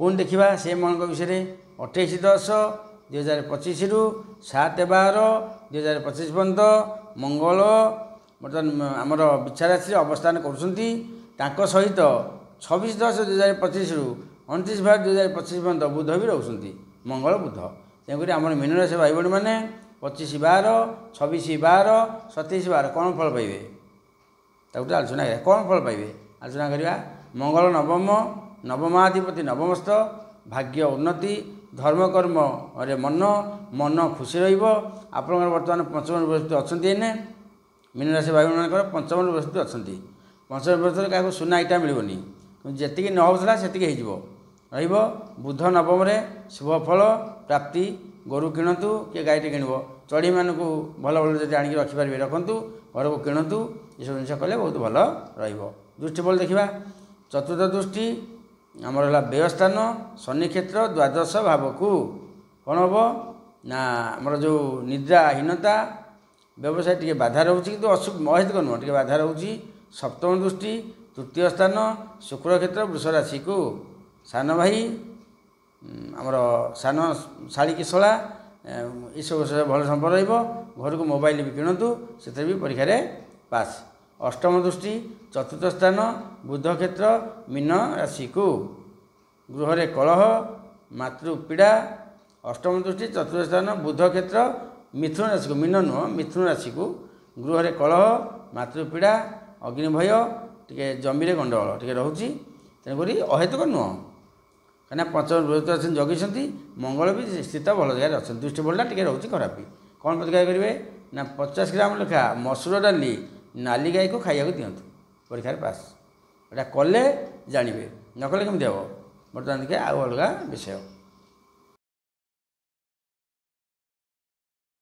पुणी देखा से मंगल विषय 28/10/2025 रु 7/12/2025 पर्यंत मंगल बर्तमान आमर बिछा राशि अवस्थान करुँच सहित 26/10/2025 रु 29/12/2025 पर्यंत बुध भी रोच मंगल बुध तेणुक आम मीन राशि भाई भाई मैंने 25/12 26/12 27/12 कौन फल पाइबे ताकूटे आलोचना करा कौन फल पाइबे आलोचना करवा मंगल नवम नवमाधिपति नवमस्थ भाग्य उन्नति धर्मकर्म अरे मन मन खुशी रपर बर्तमान पंचम बृहस्पति अच्छा एने मीन राशि भाई मान पंचम बृहस्पति अच्छा पंचम बृहस्पति क्या सुना इटा मिलनी जी न होता से रुध नवम शुभ फल प्राप्ति गोरु किणतु किए गाईटे किणव चढ़ी मानक भल भल जब आणिक रखिपारे रखु घर को किणतु ये सब जिन कले बहुत भल रृष्टि बल देखा चतुर्थ दृष्टि आमर है व्ययस्थान शनि क्षेत्र द्वादश भाव को कौन हम ना आमर जो निद्राहीनता व्यवसाय टी बाधा रोच कि अहेतुक नुह टे बाधा रोच सप्तम दृष्टि तृतीय स्थान शुक्र क्षेत्र वृष राशि को सान भाई आमर सान शाड़ी किशला ये सब भल संपर्क घर को मोबाइल भी किणतु से भी परीक्षा पास अष्टम दृष्टि चतुर्थ स्थान बुध क्षेत्र मीन राशि को गृह कलह मातृपीड़ा अष्टम दृष्टि चतुर्थ स्थान बुध क्षेत्र मिथुन राशि को मीन नुह मिथुन राशि को गृह कलह मातृपीड़ा अग्निभय टे जमी गंडगोल टे रोचे तेणुक अहेतुक नुह कहीं पंचम बृहस्पति अच्छे जगी मंगल भी स्थित भल जगह अच्छा दृष्टि बलटा टे रोचे खराब कौन प्रतिकार करेंगे ना 50 ग्राम लेखा मसूर डाली नाली गाई को खाइया दिंतु परीक्षा पास एटा कले जानवे न कले केमती हम बर्तमान देखिए आउ अलग विषय।